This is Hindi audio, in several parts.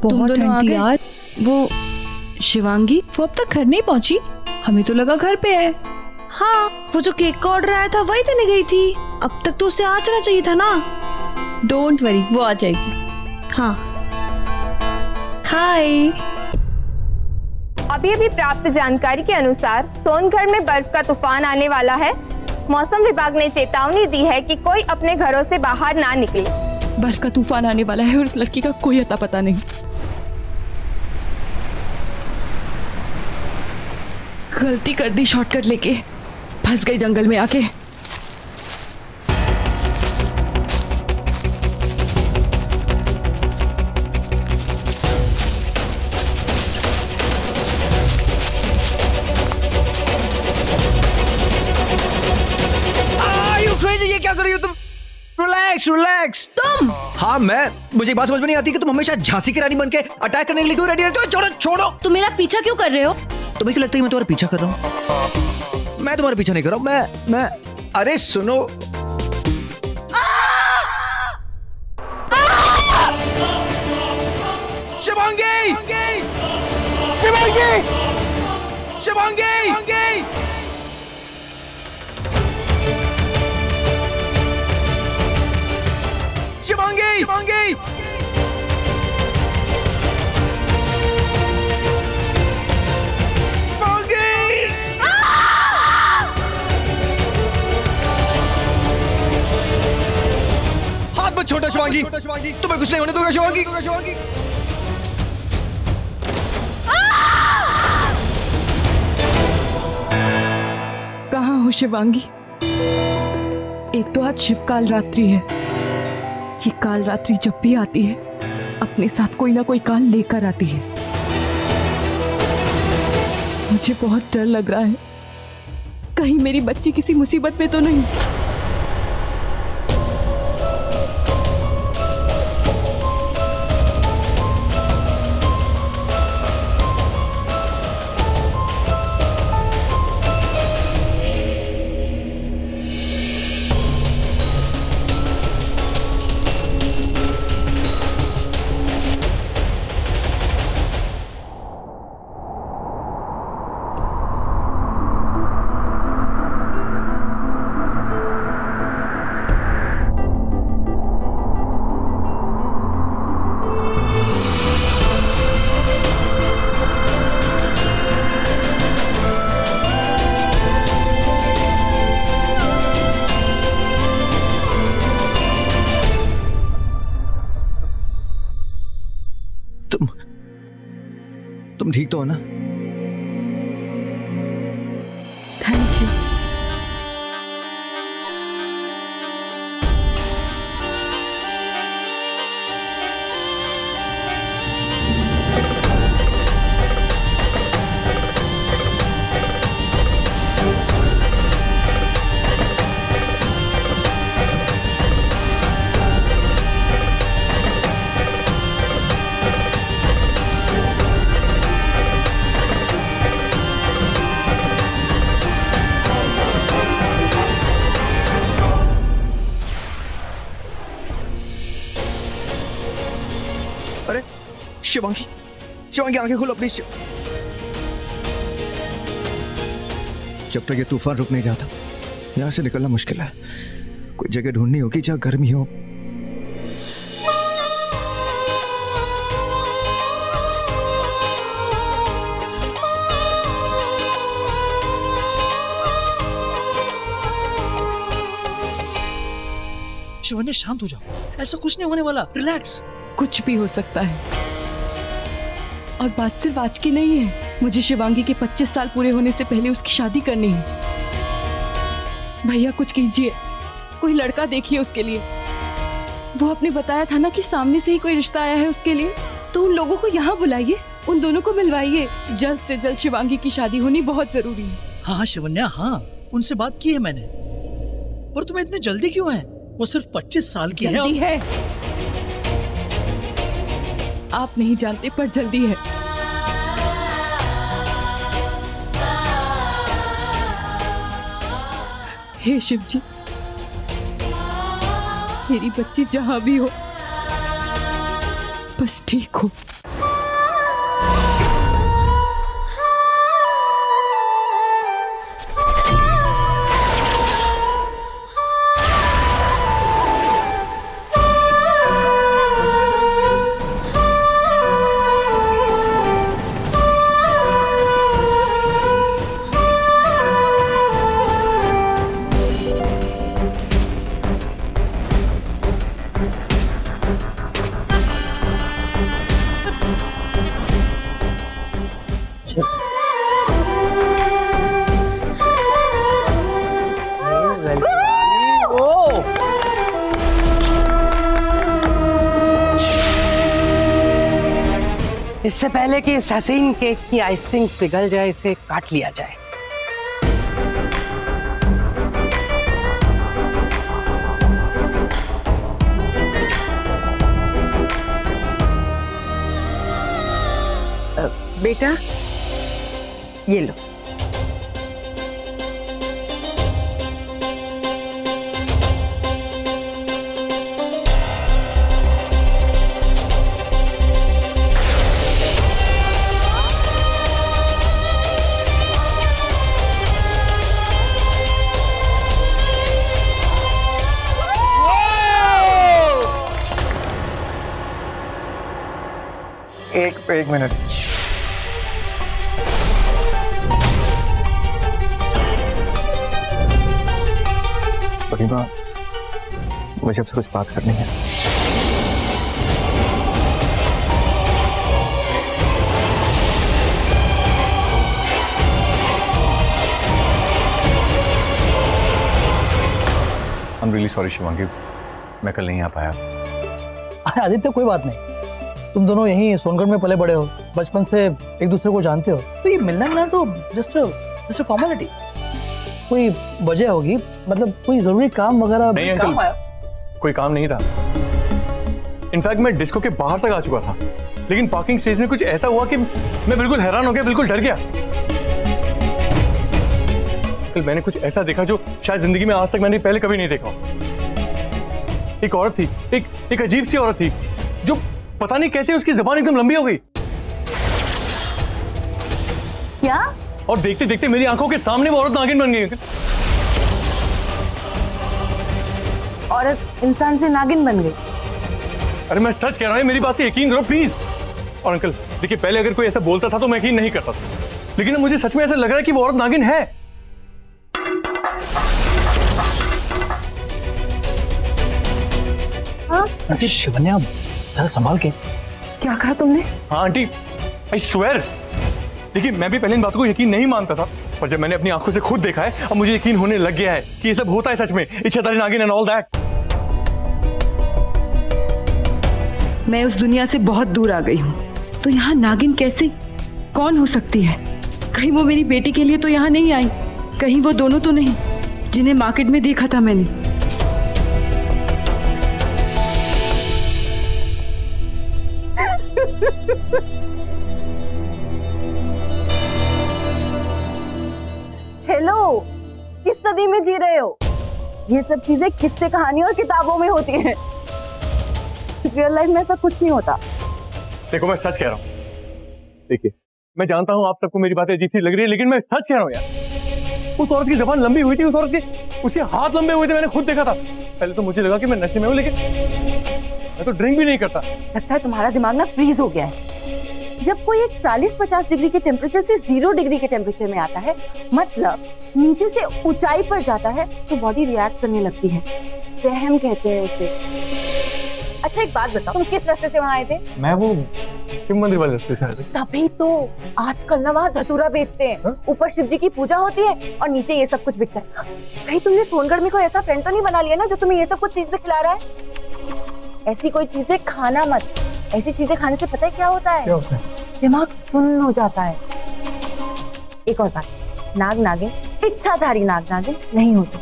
बहुत ठंड थी यार। वो शिवांगी वो अब तक घर नहीं पहुंची, हमें तो लगा घर पे है। हाँ, वो जो केक का ऑर्डर आया था वही देने गई थी। अब तक तो उससे आ जाना चाहिए था ना। डोंट वरी, वो आ जाएगी। हाँ। हाय। अभी अभी प्राप्त जानकारी के अनुसार सोनगढ़ में बर्फ का तूफान आने वाला है। मौसम विभाग ने चेतावनी दी है कि कोई अपने घरों से बाहर ना निकले। बर्फ का तूफान आने वाला है और उस लड़की का कोई अता पता नहीं। गलती कर दी शॉर्टकट लेके, फंस गई जंगल में आके। ये क्या कर रही हो तुम? Relax relax. तुम? हाँ मैं, मुझे एक बात समझ में नहीं आती कि तुम हमेशा झांसी की रानी बनके अटैक करने के लिए क्यों रेडी रहते हो? छोड़ो छोड़ो। तुम मेरा पीछा क्यों कर रहे हो? तुम्हें क्यों लगता है मैं तुम्हारा पीछा कर रहा हूँ? मैं तुम्हारा पीछा नहीं कर रहा हूँ। मैं अरे सुनो, शिवांगी शिवांगी शिवांगी शिवांगी शिवांगी हाथ मत छोड़ो शिवांगी, तुम्हें कुछ नहीं होने दूंगा शिवांगी। कहाँ हो शिवांगी? एक तो आज शिव काल रात्रि है। ये काल रात्रि जब भी आती है अपने साथ कोई ना कोई काल लेकर आती है। मुझे बहुत डर लग रहा है, कहीं मेरी बच्ची किसी मुसीबत में तो नहीं। तुम ठीक तो हो ना? Thank you. अरे शिवांगी शिवांगी आंखें खोलो अपनी। जब तक ये तूफान रुक नहीं जाता यहाँ से निकलना मुश्किल है। कोई जगह ढूंढनी होगी जहाँ गर्मी हो। शिवन्या शांत हो जाओ, ऐसा कुछ नहीं होने वाला, रिलैक्स। कुछ भी हो सकता है और बात सिर्फ आज की नहीं है। मुझे शिवांगी के 25 साल पूरे होने से पहले उसकी शादी करनी है। भैया कुछ कीजिए, कोई लड़का देखिए उसके लिए। वो आपने बताया था ना कि सामने से ही कोई रिश्ता आया है उसके लिए, तो उन लोगों को यहाँ बुलाइए, उन दोनों को मिलवाइए। जल्द से जल्द शिवांगी की शादी होनी बहुत जरूरी है। हाँ शिवन्या, हाँ उनसे बात की है मैंने। पर तुम्हें इतनी जल्दी क्यों है? वो सिर्फ 25 साल की जल्दी है, आप नहीं जानते पर जल्दी है। हे शिव जी, मेरी बच्ची जहां भी हो बस ठीक हो। इससे पहले कि इस हसीन केक की आइसिंग पिघल जाए, इसे काट लिया जाए। बेटा ये लो। एक मिनट। मुझे आपसे कुछ बात करनी है। I'm really sorry शिवांगी, मैं कल नहीं आ पाया। आदित्य कोई बात नहीं, तुम दोनों यहीं सोनगढ़ में पले बड़े हो, बचपन से एक दूसरे को जानते हो, तो ये मिलना मिलना तो जस्ट फॉर्मेलिटी। कोई वजह होगी, मतलब कोई जरूरी काम वगैरह? नहीं काम आया? कोई काम नहीं था। इनफैक्ट मैं डिस्को के बाहर तक आ चुका था, लेकिन पार्किंग स्टेज में कुछ ऐसा हुआ कि मैं बिल्कुल हैरान हो गया, बिल्कुल डर गया। कल मैंने कुछ ऐसा देखा जो शायद जिंदगी में आज तक मैंने पहले कभी नहीं देखा। एक औरत थी, एक अजीब सी औरत थी, जो पता नहीं कैसे उसकी जुबान एकदम लंबी हो गई। क्या? और देखते देखते मेरी आंखों के सामने वो औरत नागिन बन गई। औरत इंसान से नागिन बन गई? अरे मैं सच कह रहा हूँ, मेरी बात पे यकीन करो प्लीज। और अंकल देखिए, पहले अगर कोई ऐसा बोलता था तो मैं यकीन नहीं करता था, लेकिन मुझे सच में ऐसा लग रहा है कि वो औरत नागिन है। आंटी शिवन्या, जरा संभाल के। क्या कहा तुमने? हाँ आंटी, आई स्वेयर। देखिए मैं भी पहले इन बातों को यकीन नहीं मानता था, पर जब मैंने अपनी आंखों से खुद देखा है, अब मुझे यकीन होने लग गया है कि ये सब होता है सच में। इच्छाधारी नागिन एंड ऑल दैट। मैं उस दुनिया से बहुत दूर आ गई हूँ, तो यहाँ नागिन कैसे, कौन हो सकती है? कहीं वो मेरी बेटी के लिए तो यहाँ नहीं आई, कहीं वो दोनों तो नहीं जिन्हें मार्केट में देखा था मैंने। हेलो, किस सदी में जी रहे हो? ये सब चीजें किस्से कहानियों और किताबों में होती हैं। रियल लाइफ में ऐसा कुछ नहीं होता। देखो मैं सच कह रहा हूँ। देखिए मैं जानता हूँ आप सबको मेरी बातें अजीब सी लग रही है, लेकिन मैं सच कह रहा हूँ यार। उस औरत की जुबान लंबी हुई थी, उस औरत के उसके हाथ लंबे हुए थे, मैंने खुद देखा था। पहले तो मुझे लगा कि मैं नशे में हूँ, लेकिन मैं तो ड्रिंक भी नहीं करता। लगता है तुम्हारा दिमाग ना फ्रीज हो गया है। जब कोई एक 40-50 डिग्री के टेम्परेचर से 0 डिग्री के टेम्परेचर में आता है, मतलब नीचे से ऊंचाई पर जाता है, तो बॉडी रिएक्ट करने लगती है। वहम कहते हैं उसे। अच्छा एक बात बताओ, तुम किस रास्ते से वहाँ आए थे? मैं वो शिव मंदिर वाले रास्ते से आया था। तभी तो आजकल ना वहाँ धतूरा बेचते हैं। ऊपर शिव जी की पूजा होती है और नीचे ये सब कुछ बिकता है। कहीं तुमने सोनगढ़ में कोई ऐसा फ्रेंड तो नहीं बना लिया ना जो तुम्हें ये सब कुछ चीजें खिला रहा है? ऐसी कोई चीजें खाना मत। ऐसी चीजें खाने से पता है क्या होता है? क्या होता है? दिमाग सुन्न हो जाता है। एक और बात, नाग नागिन, इच्छाधारी नाग नागिन नहीं होते।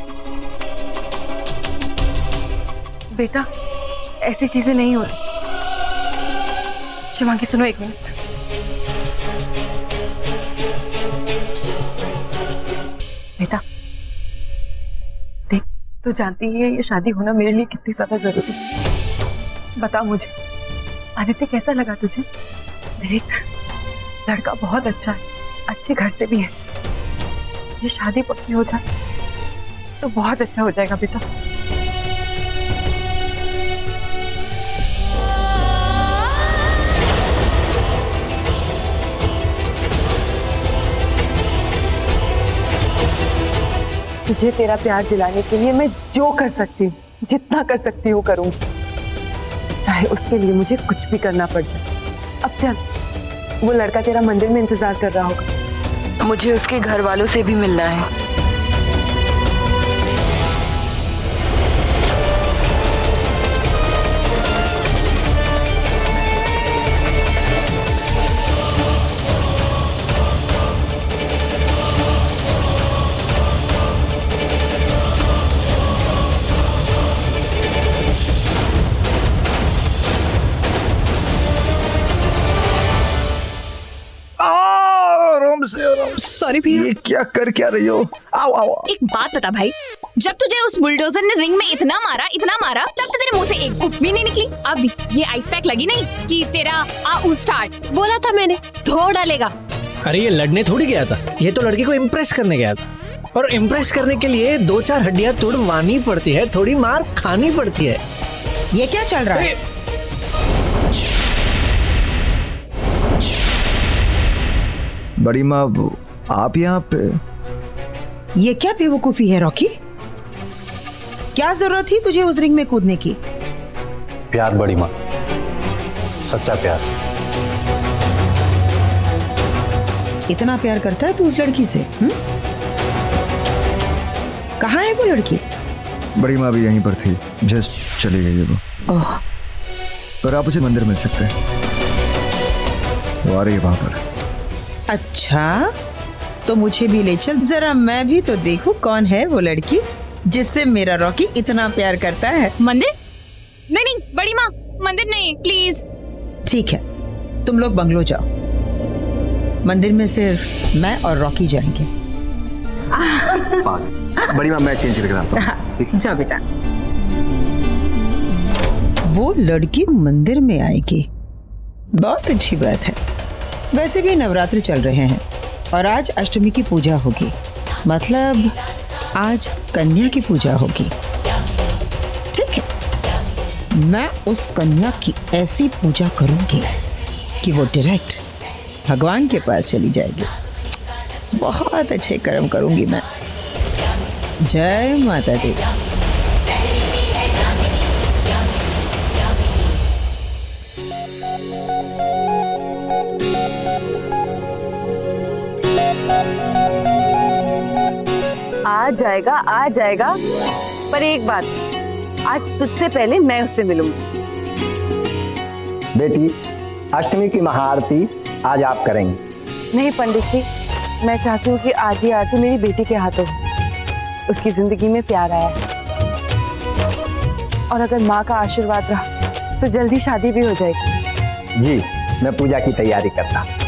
बेटा ऐसी चीजें नहीं होती। शिवांगी सुनो एक मिनट। बेटा देख, तू जानती ही है ये शादी होना मेरे लिए कितनी ज्यादा जरूरी है। बता मुझे, आदित्य कैसा लगा तुझे? देख लड़का बहुत अच्छा है, अच्छे घर से भी है। ये शादी पक्की हो जाए तो बहुत अच्छा हो जाएगा बेटा। तुझे तेरा प्यार दिलाने के लिए मैं जो कर सकती हूँ, जितना कर सकती हूँ करूँगी, चाहे उसके लिए मुझे कुछ भी करना पड़ जाए। अब चल, वो लड़का तेरा मंदिर में इंतजार कर रहा होगा। मुझे उसके घर वालों से भी मिलना है। सॉरी भैया। ये क्या कर क्या रही हो? आओ आओ। एक बात बता भाई, जब तुझे उस बुलडोजर ने रिंग में इतना मारा तब तो तेरे मुंह से एक उफ भी नहीं निकली। अब ये आइस पैक लगी नहीं कि तेरा आउ स्टार्ट बोला था मैंने, धो डालेगा। अरे ये लड़ने थोड़ी गया था, ये तो लड़की को इम्प्रेस करने गया था। और इम्प्रेस करने के लिए 2-4 हड्डियां तोड़वानी पड़ती है, थोड़ी मार खानी पड़ती है। ये क्या चल रहा है? बड़ी माँ, आप यहाँ पे? ये क्या बेवकूफी है रॉकी? क्या जरूरत थी तुझे उस रिंग में कूदने की? प्यार बड़ी माँ, सच्चा प्यार। इतना प्यार करता है तू उस लड़की से? कहाँ है वो लड़की? बड़ी माँ भी यहीं पर थी, जस्ट चली गई है वो। ओह, पर आप उसे मंदिर मिल सकते हैं, वो आ रही है वहां पर। अच्छा, तो मुझे भी ले चल जरा, मैं भी तो देखूं कौन है वो लड़की जिससे मेरा रॉकी इतना प्यार करता है। मंदिर? नहीं नहीं बड़ी माँ, मंदिर नहीं प्लीज। ठीक है, तुम लोग बंगलो जाओ, मंदिर में सिर्फ मैं और रॉकी जाएंगे। बड़ी माँ, मैं चेंज करके आता हूं। जाओ बेटा। वो लड़की मंदिर में आएगी, बहुत अच्छी बात है। वैसे भी नवरात्रि चल रहे हैं और आज अष्टमी की पूजा होगी, मतलब आज कन्या की पूजा होगी। ठीक है, मैं उस कन्या की ऐसी पूजा करूंगी कि वो डायरेक्ट भगवान के पास चली जाएगी। बहुत अच्छे कर्म करूंगी मैं। जय माता दी। आ जाएगा, पर एक बात, आज तुझसे पहले मैं उससे मिलूंगी। बेटी, अष्टमी की महाआरती आज आप करेंगे। नहीं पंडित जी, मैं चाहती हूँ कि आज ही आरती मेरी बेटी के हाथों हो। उसकी जिंदगी में प्यार आया है, और अगर माँ का आशीर्वाद रहा तो जल्दी शादी भी हो जाएगी। जी, मैं पूजा की तैयारी करता हूँ।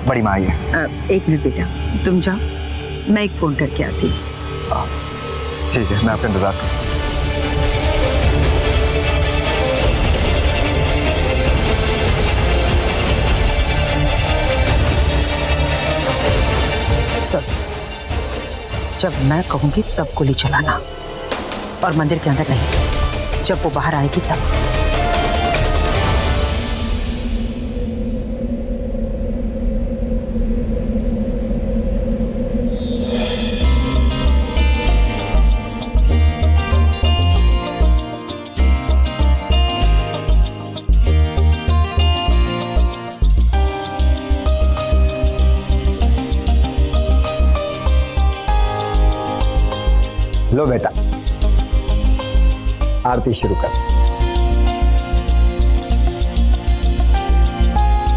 बड़ी माँ आइए। एक मिनट बेटा, तुम जाओ, मैं एक फोन करके आती हूँ। ठीक है, मैं आपका इंतजार करूँ। जब मैं कहूंगी तब गोली चलाना, और मंदिर के अंदर नहीं, जब वो बाहर आएगी तब। लो बेटा, आरती शुरू कर।